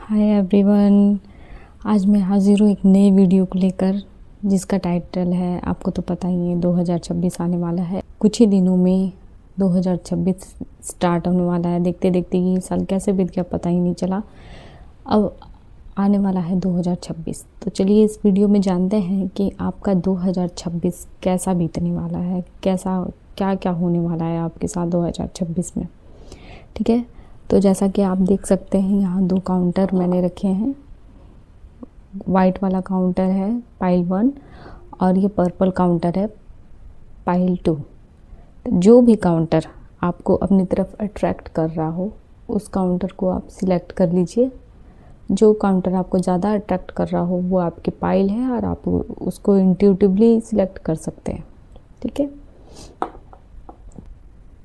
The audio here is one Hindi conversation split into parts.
हाय एवरीवन, आज मैं हाजिर हूँ एक नई वीडियो को लेकर जिसका टाइटल है, आपको तो पता ही है 2026 आने वाला है। कुछ ही दिनों में 2026 स्टार्ट होने वाला है। देखते देखते ये साल कैसे बीत गया पता ही नहीं चला। अब आने वाला है 2026। तो चलिए इस वीडियो में जानते हैं कि आपका 2026 कैसा बीतने वाला है, कैसा क्या क्या होने वाला है आपके साथ 2026 में। ठीक है, तो जैसा कि आप देख सकते हैं यहाँ 2 काउंटर मैंने रखे हैं। वाइट वाला काउंटर है पाइल 1 और ये पर्पल काउंटर है पाइल 2। जो भी काउंटर आपको अपनी तरफ अट्रैक्ट कर रहा हो उस काउंटर को आप सिलेक्ट कर लीजिए। जो काउंटर आपको ज़्यादा अट्रैक्ट कर रहा हो वो आपकी पाइल है और आप उसको इंट्यूटिवली सिलेक्ट कर सकते हैं। ठीक है,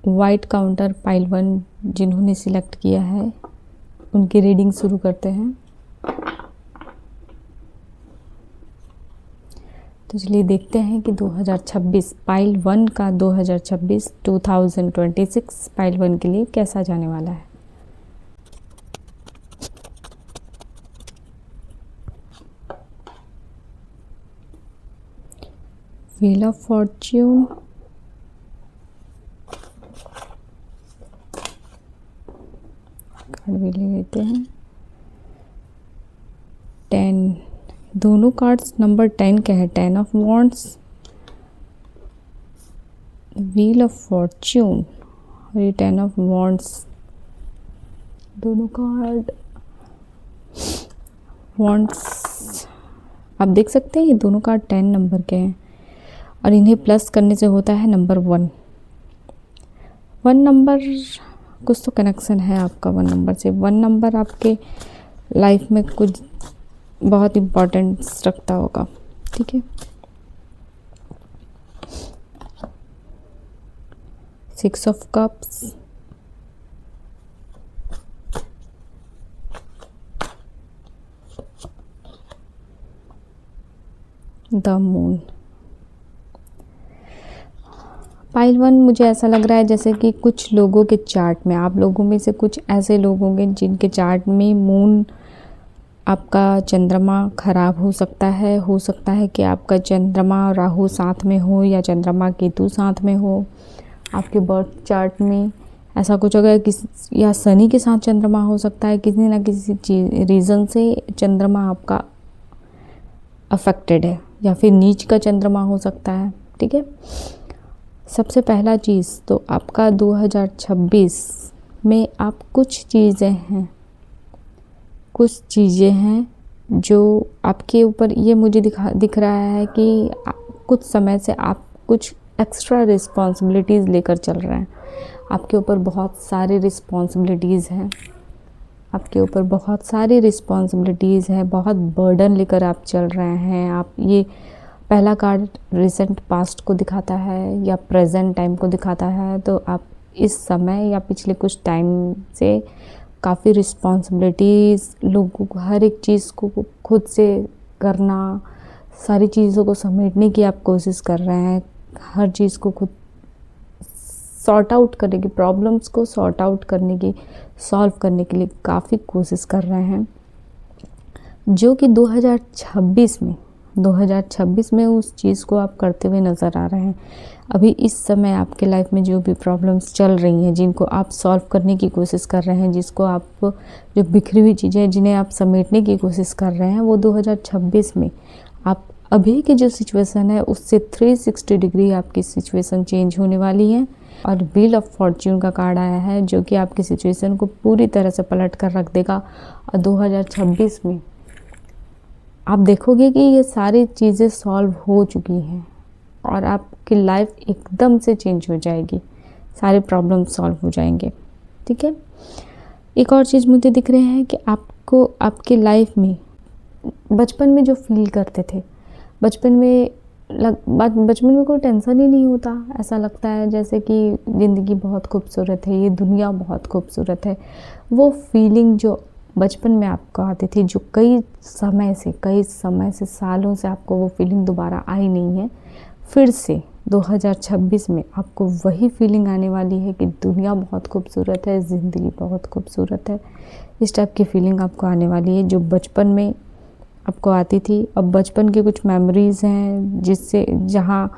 वाइट काउंटर पाइल 1 जिन्होंने सिलेक्ट किया है उनकी रीडिंग शुरू करते हैं। तो चलिए देखते हैं कि 2026 पाइल 1 का 2026 पाइल 1 के लिए कैसा जाने वाला है। व्हील ऑफ फॉर्च्यून, कार्ड भी ले लेते हैं। 10, दोनों कार्ड्स नंबर 10 के हैं। 10 of wands, wheel of Fortune और ये 10 ऑफ वॉन्ड्स। दोनों कार्ड वॉन्ड्स आप देख सकते हैं, ये दोनों कार्ड 10 नंबर के हैं और इन्हें प्लस करने से होता है नंबर 1। 1 नंबर कुछ तो कनेक्शन है आपका 1 नंबर से। 1 नंबर आपके लाइफ में कुछ बहुत इम्पोर्टेंस रखता होगा। ठीक है, 6 of cups, the moon. Pile 1 मुझे ऐसा लग रहा है जैसे कि कुछ लोगों के चार्ट में, आप लोगों में से कुछ ऐसे लोग होंगे जिनके चार्ट में मून, आपका चंद्रमा खराब हो सकता है कि आपका चंद्रमा राहु साथ में हो या चंद्रमा केतु साथ में हो। आपके बर्थ चार्ट में ऐसा कुछ होगा या शनि के साथ चंद्रमा हो सकता है। किसी ना किसी रीज़न से चंद्रमा आपका अफेक्टेड है या फिर नीच का चंद्रमा हो सकता है। ठीक है, सबसे पहला चीज़ तो आपका 2026 में आप कुछ चीज़ें हैं जो आपके ऊपर, ये मुझे दिख रहा है कि कुछ समय से आप कुछ एक्स्ट्रा रिस्पॉन्सिबिलिटीज़ लेकर चल रहे हैं। आपके ऊपर बहुत सारी रिस्पॉन्सिबिलिटीज़ हैं, बहुत बर्डन लेकर आप चल रहे हैं। आप, ये पहला कार्ड रिसेंट पास्ट को दिखाता है या प्रेजेंट टाइम को दिखाता है। तो आप इस समय या पिछले कुछ टाइम से काफ़ी रिस्पॉन्सिबिलिटीज़, लोगों को हर एक चीज़ को खुद से करना, सारी चीज़ों को समेटने की आप कोशिश कर रहे हैं। हर चीज़ को खुद सॉर्ट आउट करने की, प्रॉब्लम्स को सॉर्ट आउट करने की, सॉल्व करने के लिए काफ़ी कोशिश कर रहे हैं, जो कि 2026 में उस चीज़ को आप करते हुए नज़र आ रहे हैं। अभी इस समय आपके लाइफ में जो भी प्रॉब्लम्स चल रही हैं, जिनको आप सॉल्व करने की कोशिश कर रहे हैं, जिसको आप, जो बिखरी हुई चीज़ें जिन्हें आप समेटने की कोशिश कर रहे हैं, वो 2026 में आप अभी की जो सिचुएशन है उससे 360 डिग्री आपकी सिचुएशन चेंज होने वाली है। और व्हील ऑफ फॉर्च्यून का कार्ड आया है जो कि आपकी सिचुएशन को पूरी तरह से पलट कर रख देगा। और 2026 में आप देखोगे कि ये सारी चीज़ें सॉल्व हो चुकी हैं और आपकी लाइफ एकदम से चेंज हो जाएगी, सारे प्रॉब्लम सॉल्व हो जाएंगे। ठीक है, एक और चीज़ मुझे दिख रहे हैं कि आपको आपकी लाइफ में बचपन में जो फील करते थे, बचपन में कोई टेंशन ही नहीं होता। ऐसा लगता है जैसे कि ज़िंदगी बहुत खूबसूरत है, ये दुनिया बहुत खूबसूरत है। वो फीलिंग जो बचपन में आपको आती थी, जो कई समय से सालों से आपको वो फीलिंग दोबारा आई नहीं है, फिर से 2026 में आपको वही फीलिंग आने वाली है कि दुनिया बहुत खूबसूरत है, ज़िंदगी बहुत खूबसूरत है। इस टाइप की फीलिंग आपको आने वाली है जो बचपन में आपको आती थी। अब बचपन की कुछ मेमोरीज़ हैं जिससे जहाँ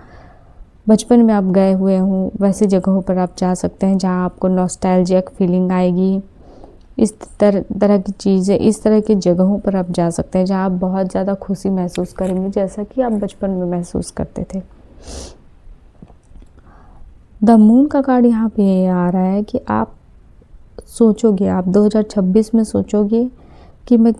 बचपन में आप गए हुए हों वैसी जगहों पर आप जा सकते हैं जहाँ आपको नॉस्टैल्जिक फीलिंग आएगी। इस तरह की चीज़ें, इस तरह की जगहों पर आप जा सकते हैं जहाँ आप बहुत ज़्यादा खुशी महसूस करेंगे जैसा कि आप बचपन में महसूस करते थे। द मून का कार्ड यहाँ पे ये आ रहा है कि आप सोचोगे, आप 2026 में सोचोगे कि मैं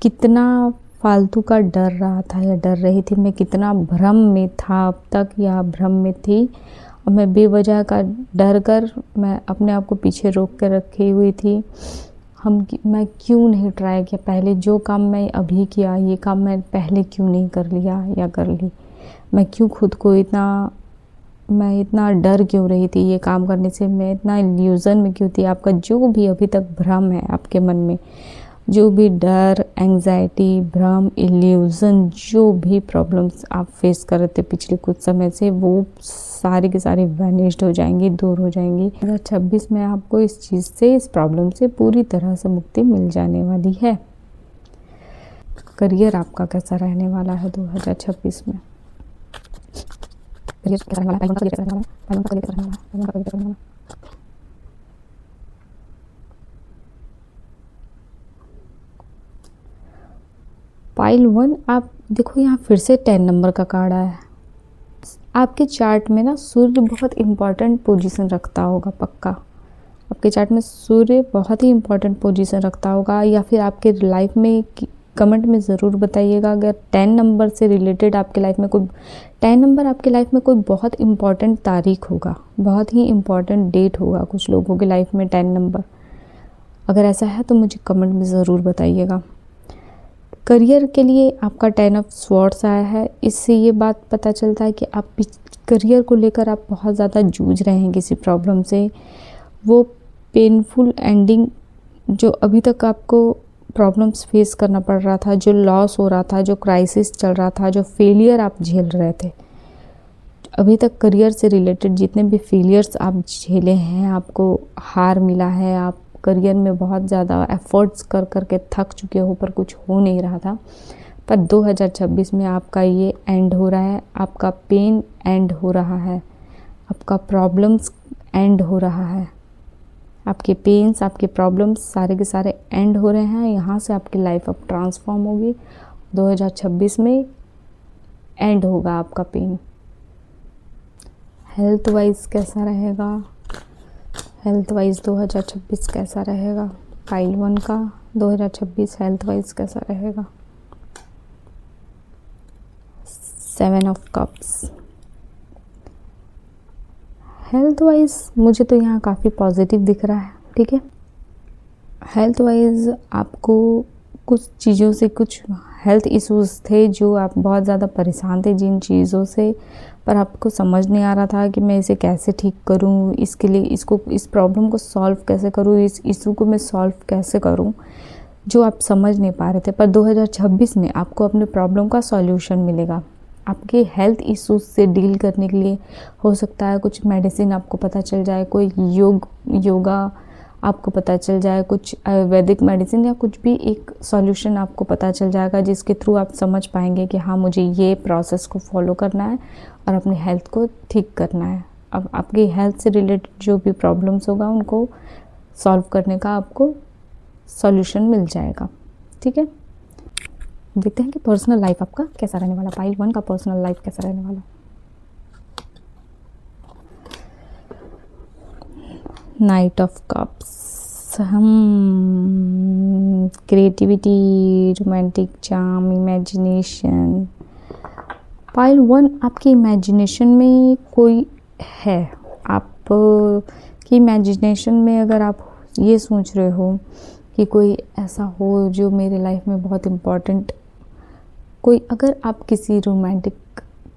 कितना फालतू का डर रहा था या डर रही थी, मैं कितना भ्रम में था अब तक या भ्रम में थी और मैं बेवजह का डर कर मैं अपने आप को पीछे रोक कर रखी हुई थी। मैं क्यों नहीं ट्राई किया पहले, जो काम मैं अभी किया ये काम मैं पहले क्यों नहीं कर लिया या कर ली, मैं क्यों खुद को मैं इतना डर क्यों रही थी ये काम करने से, मैं इतना इल्यूज़न में क्यों थी। आपका जो भी अभी तक भ्रम है आपके मन में, जो भी डर, एंग्जाइटी, भ्रम, इल्यूज़न, जो भी प्रॉब्लम्स आप फेस कर रहे थे पिछले कुछ समय से, वो सारी की सारी वैनिश्ड हो जाएंगी, दूर हो जाएंगी। 2026 में आपको इस चीज़ से, इस प्रॉब्लम से पूरी तरह से मुक्ति मिल जाने वाली है। करियर आपका कैसा रहने वाला है 2026 में? करियर कैसा रहने वाला है? पाइल 1, आप देखो यहाँ फिर से 10 नंबर का कार्ड आया है। आपके चार्ट में ना सूर्य बहुत इम्पॉर्टेंट पोजीशन रखता होगा, पक्का आपके चार्ट में सूर्य बहुत ही इम्पॉर्टेंट पोजीशन रखता होगा, या फिर आपके लाइफ में कमेंट में ज़रूर बताइएगा अगर 10 नंबर से रिलेटेड आपके लाइफ में कोई 10 नंबर आपके लाइफ में कोई बहुत इम्पॉर्टेंट तारीख होगा, बहुत ही इम्पॉर्टेंट डेट होगा कुछ लोगों की लाइफ में 10 नंबर। अगर ऐसा है तो मुझे कमेंट में ज़रूर बताइएगा। करियर के लिए आपका 10 ऑफ स्वॉर्ड्स आया है। इससे ये बात पता चलता है कि आप करियर को लेकर आप बहुत ज़्यादा जूझ रहे हैं किसी प्रॉब्लम से। वो पेनफुल एंडिंग जो अभी तक आपको प्रॉब्लम्स फेस करना पड़ रहा था, जो लॉस हो रहा था, जो क्राइसिस चल रहा था, जो फेलियर आप झेल रहे थे, अभी तक करियर से रिलेटेड जितने भी फेलियर्स आप झेले हैं, आपको हार मिला है, आप करियर में बहुत ज़्यादा एफर्ट्स कर के थक चुके हो पर कुछ हो नहीं रहा था, पर 2026 में आपका ये एंड हो रहा है, आपका पेन एंड हो रहा है, आपका प्रॉब्लम्स एंड हो रहा है, आपके पेन्स, आपके प्रॉब्लम्स सारे के सारे एंड हो रहे हैं। यहाँ से आपकी लाइफ अब ट्रांसफॉर्म होगी। 2026 में एंड होगा आपका पेन। हेल्थ वाइज कैसा रहेगा? हेल्थ वाइज 2026 कैसा रहेगा? पाइल 1 का 2026 हेल्थ वाइज कैसा रहेगा? 7 ऑफ कप्स। हेल्थ वाइज मुझे तो यहाँ काफ़ी पॉजिटिव दिख रहा है, ठीक है। हेल्थ वाइज आपको कुछ चीज़ों से, कुछ हेल्थ इश्यूज़ थे जो आप बहुत ज़्यादा परेशान थे जिन चीज़ों से, पर आपको समझ नहीं आ रहा था कि मैं इसे कैसे ठीक करूं, इसके लिए इस प्रॉब्लम को सॉल्व कैसे करूं, इस इशू को मैं सॉल्व कैसे करूं, जो आप समझ नहीं पा रहे थे। पर 2026 में आपको अपने प्रॉब्लम का सॉल्यूशन मिलेगा। आपके हेल्थ इश्यूज से डील करने के लिए हो सकता है कुछ मेडिसिन आपको पता चल जाए, कोई योगा आपको पता चल जाए, कुछ आयुर्वेदिक मेडिसिन या कुछ भी एक सॉल्यूशन आपको पता चल जाएगा जिसके थ्रू आप समझ पाएंगे कि हाँ मुझे ये प्रोसेस को फॉलो करना है और अपनी हेल्थ को ठीक करना है। अब आपकी हेल्थ से रिलेटेड जो भी प्रॉब्लम्स होगा उनको सॉल्व करने का आपको सॉल्यूशन मिल जाएगा, ठीक है। देखते हैं कि पर्सनल लाइफ आपका कैसा रहने वाला, पाइल 1 का पर्सनल लाइफ कैसा रहने वाला। Night of cups. Creativity, romantic charm, imagination. Pile 1 आपकी इमेजिनेशन में कोई है, आप की इमेजिनेशन में अगर आप ये सोच रहे हो कि कोई ऐसा हो जो मेरे लाइफ में बहुत इम्पॉर्टेंट, कोई, अगर आप किसी रोमांटिक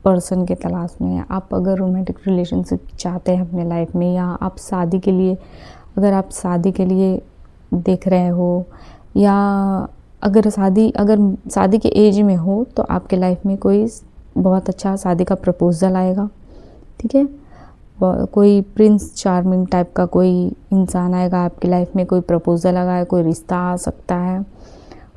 पर्सन के तलाश में हैं, आप अगर रोमांटिक रिलेशनशिप चाहते हैं अपने लाइफ में, या आप शादी के लिए, अगर आप शादी के लिए देख रहे हो, या अगर शादी के एज में हो तो आपके लाइफ में कोई बहुत अच्छा शादी का प्रपोज़ल आएगा, ठीक है। कोई प्रिंस चार्मिंग टाइप का कोई इंसान आएगा आपकी लाइफ में, कोई प्रपोजल आएगा, कोई रिश्ता आ सकता है।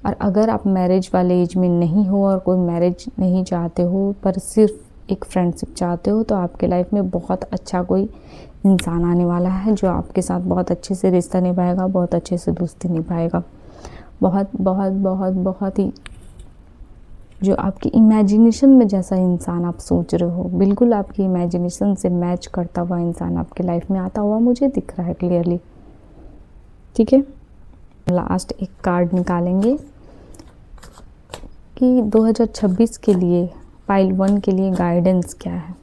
और अगर आप मैरिज वाले एज में नहीं हो और कोई मैरिज नहीं चाहते हो पर सिर्फ एक फ्रेंडशिप चाहते हो, तो आपके लाइफ में बहुत अच्छा कोई इंसान आने वाला है जो आपके साथ बहुत अच्छे से रिश्ता निभाएगा, बहुत अच्छे से दोस्ती निभाएगा। बहुत बहुत बहुत बहुत ही जो आपकी इमेजिनेशन में जैसा इंसान आप सोच रहे हो, बिल्कुल आपकी इमेजिनेशन से मैच करता हुआ इंसान आपके लाइफ में आता हुआ मुझे दिख रहा है क्लियरली। ठीक है, लास्ट एक कार्ड निकालेंगे कि 2026 के लिए पाइल 1 के लिए गाइडेंस क्या है।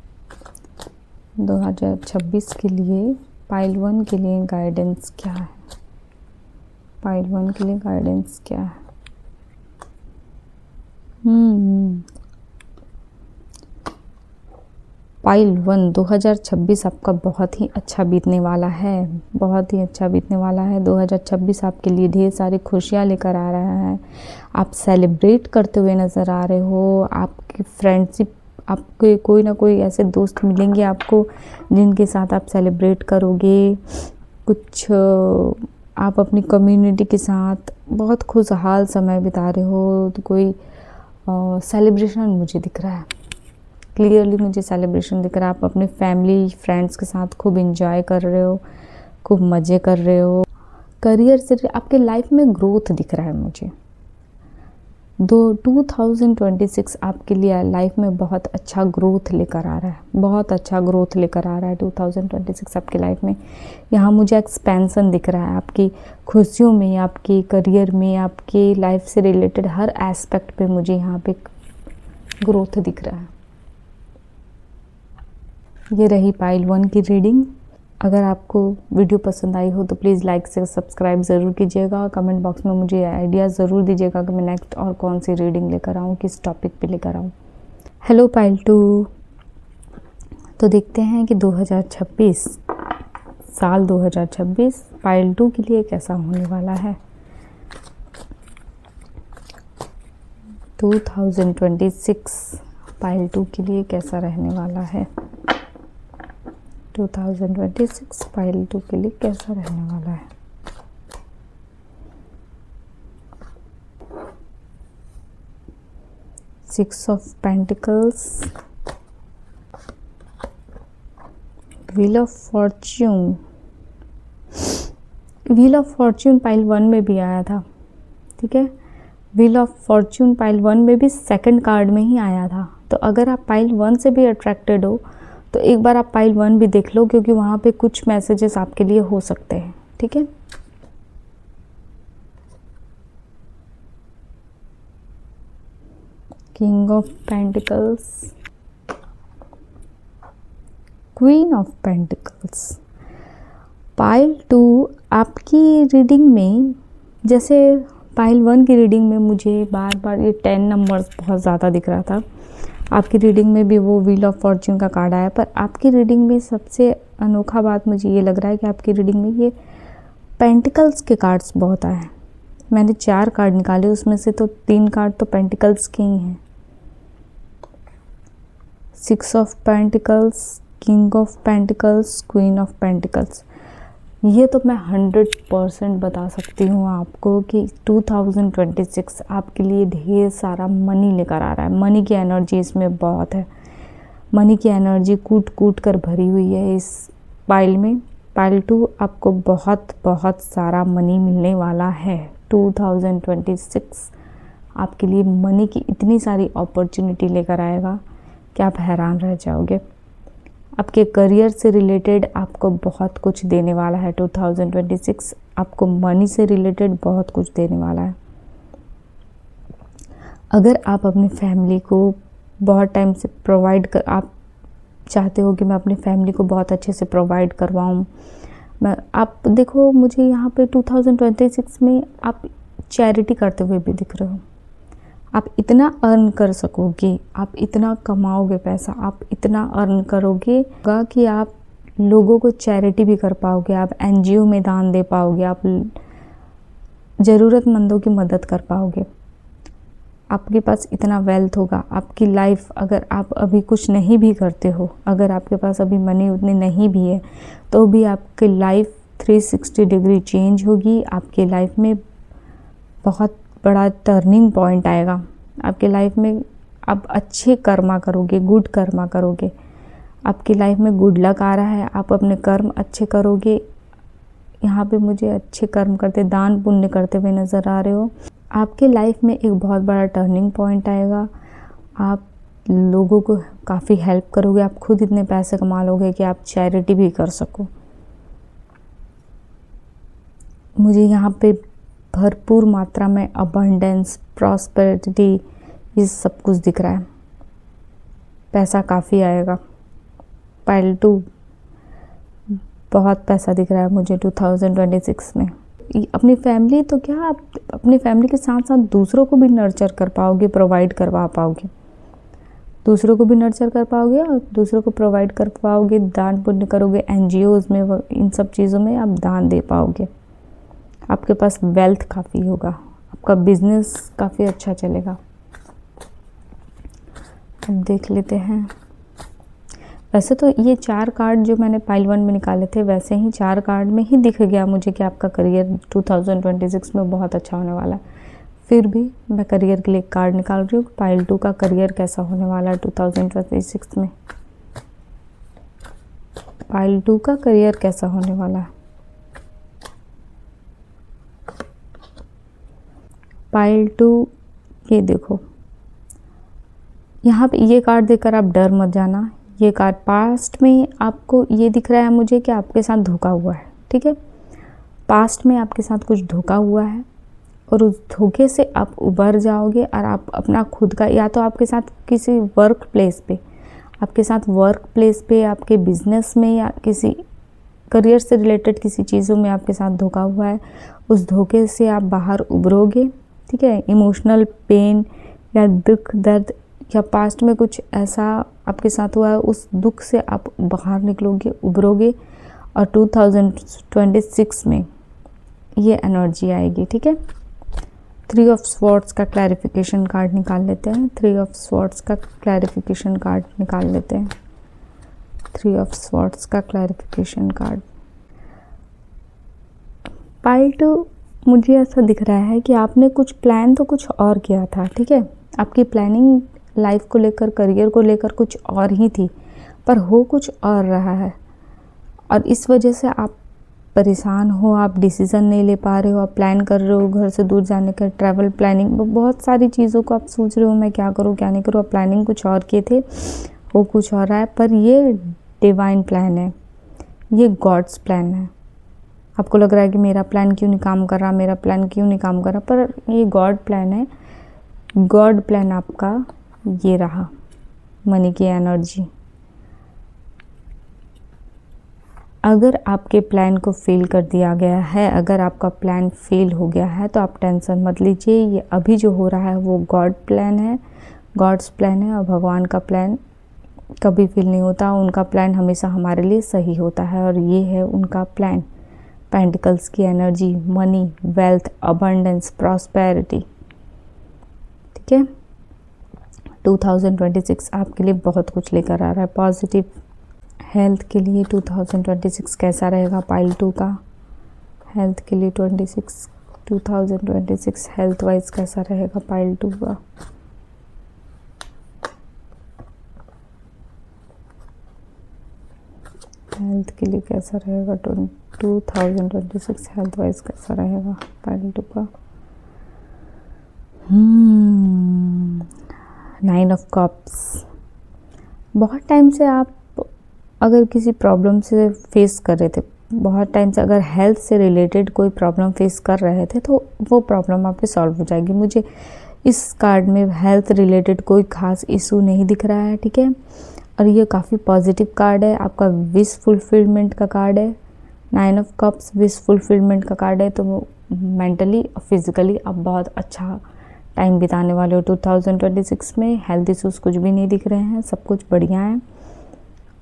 2026 के लिए पाइल 1 के लिए गाइडेंस क्या है। पाइल 1 के लिए गाइडेंस क्या है। पाइल 1 2026 आपका बहुत ही अच्छा बीतने वाला है, बहुत ही अच्छा बीतने वाला है। 2026 आपके लिए ढेर सारी खुशियाँ लेकर आ रहा है। आप सेलिब्रेट करते हुए नज़र आ रहे हो। आपकी फ्रेंडशिप, आपके कोई ना कोई ऐसे दोस्त मिलेंगे आपको जिनके साथ आप सेलिब्रेट करोगे। कुछ आप अपनी कम्युनिटी के साथ बहुत खुशहाल समय बिता रहे हो। तो कोई सेलिब्रेशन मुझे दिख रहा है, क्लियरली मुझे सेलिब्रेशन दिख रहा है। आप अपने फैमिली फ्रेंड्स के साथ खूब इंजॉय कर रहे हो, खूब मज़े कर रहे हो। करियर से आपके लाइफ में ग्रोथ दिख रहा है मुझे। 2026 आपके लिए लाइफ में बहुत अच्छा ग्रोथ लेकर आ रहा है, बहुत अच्छा ग्रोथ लेकर आ रहा है 2026 आपकी लाइफ में। यहाँ मुझे एक्सपेंशन दिख रहा है आपकी खुशियों में, आपके करियर में, आपकी लाइफ से रिलेटेड हर एस्पेक्ट पे मुझे यहाँ पे ग्रोथ दिख रहा है। ये रही पाइल 1 की रीडिंग। अगर आपको वीडियो पसंद आई हो तो प्लीज़ लाइक से सब्सक्राइब ज़रूर कीजिएगा। कमेंट बॉक्स में मुझे आइडिया ज़रूर दीजिएगा कि मैं नेक्स्ट और कौन सी रीडिंग लेकर आऊँ, किस टॉपिक पे लेकर आऊँ। हेलो पाइल 2, तो देखते हैं कि 2026 साल 2026 पाइल 2 के लिए कैसा होने वाला है। 2026 पाइल 2 के लिए कैसा रहने वाला है। 2026 पाइल 2 के लिए कैसा रहने वाला है। Six of pentacles, wheel of Fortune. Wheel of Fortune pile 1 में भी आया था, ठीक है। व्हील ऑफ फॉर्च्यून पाइल 1 में भी सेकंड कार्ड में ही आया था। तो अगर आप पाइल 1 से भी अट्रैक्टेड हो तो एक बार आप पाइल 1 भी देख लो, क्योंकि वहाँ पे कुछ मैसेजेस आपके लिए हो सकते हैं, ठीक है। King of pentacles, queen of pentacles. Pile 2 आपकी रीडिंग में, जैसे पाइल 1 की रीडिंग में मुझे बार बार ये 10 नंबर्स बहुत ज़्यादा दिख रहा था। आपकी रीडिंग में भी वो व्हील ऑफ फॉर्च्यून का कार्ड आया, पर आपकी रीडिंग में सबसे अनोखा बात मुझे ये लग रहा है कि आपकी रीडिंग में ये पेंटिकल्स के कार्ड्स बहुत आए हैं। मैंने 4 कार्ड निकाले, उसमें से तो 3 कार्ड तो पेंटिकल्स के ही हैं। 6 of pentacles, king of pentacles, queen of pentacles. ये तो मैं 100% बता सकती हूँ आपको कि 2026 आपके लिए ढेर सारा मनी लेकर आ रहा है। मनी की एनर्जी इसमें बहुत है। मनी की एनर्जी कूट कूट कर भरी हुई है इस पाइल में। पाइल 2 आपको बहुत बहुत सारा मनी मिलने वाला है। 2026 आपके लिए मनी की इतनी सारी अपॉर्चुनिटी लेकर आएगा कि आप हैरान रह जाओगे। आपके करियर से रिलेटेड आपको बहुत कुछ देने वाला है। 2026 आपको मनी से रिलेटेड बहुत कुछ देने वाला है। अगर आप अपनी फैमिली को बहुत टाइम से आप चाहते हो कि मैं अपनी फैमिली को बहुत अच्छे से प्रोवाइड करवाऊँ, आप देखो मुझे यहाँ पे 2026 में आप चैरिटी करते हुए भी दिख रहे हो। आप इतना अर्न कर सकोगे, आप इतना कमाओगे पैसा, आप इतना अर्न करोगे कि आप लोगों को चैरिटी भी कर पाओगे, आप एनजीओ में दान दे पाओगे, आप ज़रूरतमंदों की मदद कर पाओगे। आपके पास इतना वेल्थ होगा, आपकी लाइफ, अगर आप अभी कुछ नहीं भी करते हो, अगर आपके पास अभी मनी उतनी नहीं भी है, तो भी आपकी लाइफ 360 डिग्री चेंज होगी। आपकी लाइफ में बहुत बड़ा टर्निंग पॉइंट आएगा। आपकी लाइफ में आप अच्छे कर्मा करोगे, गुड कर्मा करोगे। आपकी लाइफ में गुड लक आ रहा है, आप अपने कर्म अच्छे करोगे। यहाँ पे मुझे अच्छे कर्म करते, दान पुण्य करते हुए नज़र आ रहे हो। आपके लाइफ में एक बहुत बड़ा टर्निंग पॉइंट आएगा। आप लोगों को काफ़ी हेल्प करोगे, आप खुद इतने पैसे कमा लोगे कि आप चैरिटी भी कर सको। मुझे यहाँ पे भरपूर मात्रा में अबंडेंस, प्रॉस्पेरिटी, ये सब कुछ दिख रहा है। पैसा काफ़ी आएगा। पाइल 2, बहुत पैसा दिख रहा है मुझे 2026 में। अपनी फैमिली तो क्या, आप अपनी फैमिली के साथ साथ दूसरों को भी नर्चर कर पाओगे, प्रोवाइड करवा पाओगे। दूसरों को भी नर्चर कर पाओगे और दूसरों को प्रोवाइड कर पाओगे। दान पुण्य करोगे, NGOs में, इन सब चीज़ों में आप दान दे पाओगे। आपके पास वेल्थ काफ़ी होगा, आपका बिजनेस काफ़ी अच्छा चलेगा। अब देख लेते हैं। वैसे तो ये 4 कार्ड जो मैंने पाइल 1 में निकाले थे, वैसे ही 4 कार्ड में ही दिख गया मुझे कि आपका करियर 2026 में बहुत अच्छा होने वाला है। फिर भी मैं करियर के लिए एक कार्ड निकाल रही हूँ। पाइल 2 का करियर कैसा होने वाला है 2026 में। पाइल 2 का करियर कैसा होने वाला है। पाइल 2, ये देखो, यहाँ पे ये कार्ड देखकर आप डर मत जाना। ये कार्ड पास्ट में आपको ये दिख रहा है मुझे कि आपके साथ धोखा हुआ है, ठीक है। पास्ट में आपके साथ कुछ धोखा हुआ है और उस धोखे से आप उबर जाओगे और आप अपना खुद का, या तो आपके साथ किसी वर्क प्लेस पे, आपके साथ वर्क प्लेस पे, आपके बिजनेस में, या किसी करियर से रिलेटेड किसी चीज़ों में आपके साथ धोखा हुआ है। उस धोखे से आप बाहर उभरोगे, ठीक है। इमोशनल पेन या दुख दर्द या पास्ट में कुछ ऐसा आपके साथ हुआ है, उस दुख से आप बाहर निकलोगे, उभरोगे और 2026 में ये एनर्जी आएगी, ठीक है। 3 ऑफ स्वॉर्ड्स का क्लैरिफिकेशन कार्ड निकाल लेते हैं। 3 ऑफ स्वॉर्ड्स का क्लैरिफिकेशन कार्ड निकाल लेते हैं। 3 ऑफ स्वॉर्ड्स का क्लैरिफिकेशन कार्ड। पाइल 2, मुझे ऐसा दिख रहा है कि आपने कुछ प्लान तो कुछ और किया था, ठीक है। आपकी प्लानिंग लाइफ को लेकर, करियर को लेकर कुछ और ही थी, पर हो कुछ और रहा है और इस वजह से आप परेशान हो, आप डिसीज़न नहीं ले पा रहे हो। आप प्लान कर रहे हो घर से दूर जाने का, ट्रैवल प्लानिंग, बहुत सारी चीज़ों को आप सोच रहे हो, मैं क्या करूँ क्या नहीं करूँ। आप प्लानिंग कुछ और किए थे, वो कुछ और रहा है, पर ये डिवाइन प्लान है, ये गॉड्स प्लान है। आपको लग रहा है कि मेरा प्लान क्यों नहीं काम कर रहा, मेरा प्लान क्यों नहीं काम कर रहा, पर ये गॉड प्लान है। गॉड प्लान आपका ये रहा, मनी की एनर्जी। अगर आपके प्लान को फेल कर दिया गया है, अगर आपका प्लान फेल हो गया है, तो आप टेंशन मत लीजिए। ये अभी जो हो रहा है वो गॉड प्लान है, गॉड्स प्लान है। और भगवान का प्लान कभी फेल नहीं होता, उनका प्लान हमेशा हमारे लिए सही होता है और ये है उनका प्लान। पेंटिकल्स की energy, money, wealth, abundance, prosperity, ठीक है। 2026 आपके लिए बहुत कुछ लेकर आ रहा है पॉजिटिव। हेल्थ के लिए 2026 कैसा रहेगा पाइल 2 का। हेल्थ के लिए 2026 हेल्थ वाइज कैसा रहेगा पाइल 2 का। हेल्थ के लिए कैसा रहेगा 2026 हेल्थ वाइज कैसा रहेगा पाइल 2 का। 9 ऑफ कप्स। बहुत टाइम से आप अगर किसी प्रॉब्लम से फेस कर रहे थे, बहुत टाइम से अगर हेल्थ से रिलेटेड कोई प्रॉब्लम फेस कर रहे थे, तो वो प्रॉब्लम आपकी सॉल्व हो जाएगी। मुझे इस कार्ड में हेल्थ रिलेटेड कोई खास इशू नहीं दिख रहा है, ठीक है। और ये काफ़ी पॉजिटिव कार्ड है, आपका विश फुलफिलमेंट का कार्ड है। 9 ऑफ कप्स विश फुलफिलमेंट का कार्ड है, तो मेंटली और फिजिकली आप बहुत अच्छा टाइम बिताने वाले हो 2026 में। हेल्थ इश्यूज़ कुछ भी नहीं दिख रहे हैं, सब कुछ बढ़िया है।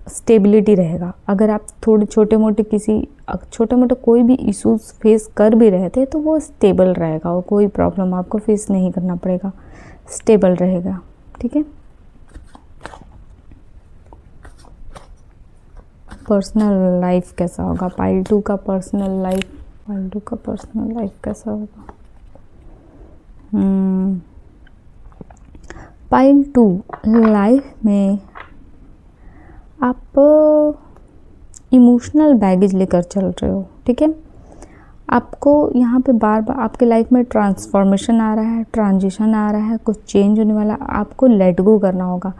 स्टेबिलिटी रहेगा। अगर आप थोड़े छोटे मोटे कोई भी इश्यूज फेस कर भी रहे थे तो वो स्टेबल रहेगा और कोई प्रॉब्लम आपको फेस नहीं करना पड़ेगा, स्टेबल रहेगा। ठीक है। पर्सनल लाइफ कैसा होगा पाइल 2 का पर्सनल लाइफ कैसा होगा? पाइल 2 लाइफ में आप इमोशनल बैगेज लेकर चल रहे हो। ठीक है। आपको यहाँ पे बार बार आपके लाइफ में ट्रांसफॉर्मेशन आ रहा है, ट्रांजिशन आ रहा है, कुछ चेंज होने वाला, आपको लेट गो करना होगा।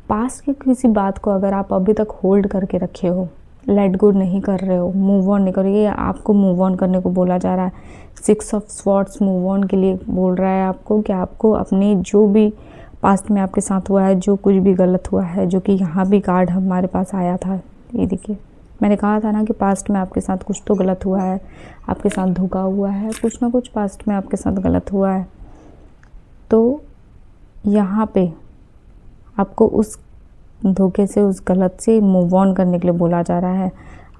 पास्ट की किसी बात को अगर आप अभी तक होल्ड करके रखे हो, लेट गो नहीं कर रहे हो, मूव ऑन नहीं कर रहे, ये आपको मूव ऑन करने को बोला जा रहा है। 6 ऑफ स्वॉर्ड्स मूव ऑन के लिए बोल रहा है आपको कि आपको अपने जो भी पास्ट में आपके साथ हुआ है, जो कुछ भी गलत हुआ है, जो कि यहाँ भी कार्ड हमारे पास आया था, ये देखिए मैंने कहा था ना कि पास्ट में आपके साथ कुछ तो गलत हुआ है, आपके साथ धोखा हुआ है, कुछ ना कुछ पास्ट में आपके साथ गलत हुआ है। तो यहाँ पे आपको उस धोखे से, उस गलत से मूव ऑन करने के लिए बोला जा रहा है।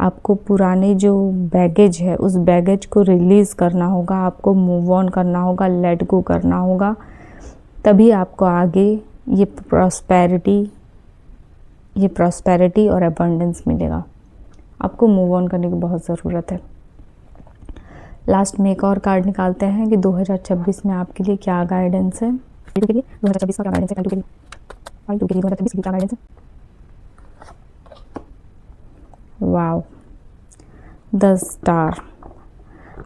आपको पुराने जो बैगेज है उस बैगेज को रिलीज़ करना होगा, आपको मूव ऑन करना होगा, लेट गो करना होगा, तभी आपको आगे ये प्रॉस्पेरिटी और अबंडेंस मिलेगा। आपको मूव ऑन करने की बहुत ज़रूरत है। लास्ट में एक और कार्ड निकालते हैं कि 2026 में आपके लिए क्या गाइडेंस है। 2026 का क्या गाइडेंस है? 2026 की क्या गाइडेंस है? Wow, 10 star.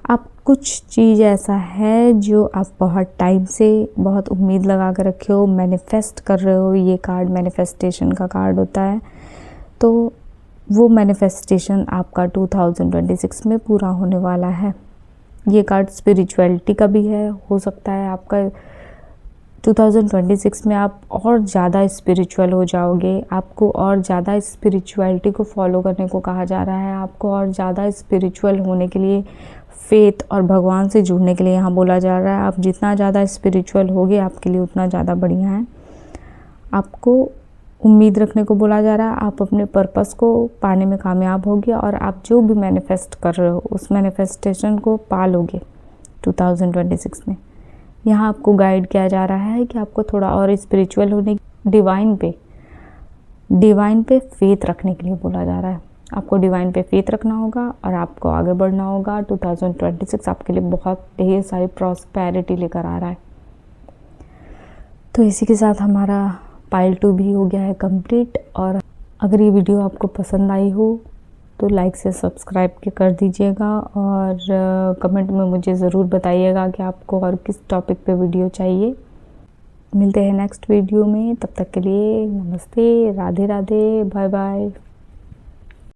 आप कुछ चीज़ ऐसा है जो आप बहुत टाइम से बहुत उम्मीद लगा कर रखे हो, मैनिफेस्ट कर रहे हो। ये कार्ड मैनिफेस्टेशन का कार्ड होता है। तो वो मैनिफेस्टेशन आपका 2026 में पूरा होने वाला है। ये कार्ड स्पिरिचुअलिटी का भी है। हो सकता है आपका 2026 में आप और ज़्यादा स्पिरिचुअल हो जाओगे, आपको और ज़्यादा स्पिरिचुअलिटी को फॉलो करने को कहा जा रहा है, आपको और ज़्यादा स्पिरिचुअल होने के लिए, फेथ और भगवान से जुड़ने के लिए यहाँ बोला जा रहा है। आप जितना ज़्यादा स्पिरिचुअल होगे आपके लिए उतना ज़्यादा बढ़िया है। आपको उम्मीद रखने को बोला जा रहा है, आप अपने पर्पस को पाने में कामयाब होगे और आप जो भी मैनिफेस्ट कर रहे हो उस मैनिफेस्टेशन को पालोगे 2026 में। यहाँ आपको गाइड किया जा रहा है कि आपको थोड़ा और स्पिरिचुअल होने, डिवाइन पे फेथ रखने के लिए बोला जा रहा है। आपको डिवाइन पे फेथ रखना होगा और आपको आगे बढ़ना होगा। 2026 आपके लिए बहुत ढेर सारी प्रॉस्पेरिटी लेकर आ रहा है। तो इसी के साथ हमारा पाइल 2 भी हो गया है कंप्लीट। और अगर ये वीडियो आपको पसंद आई हो तो लाइक से सब्सक्राइब के कर दीजिएगा और कमेंट में मुझे ज़रूर बताइएगा कि आपको और किस टॉपिक पे वीडियो चाहिए। मिलते हैं नेक्स्ट वीडियो में, तब तक के लिए नमस्ते, राधे राधे, बाय बाय।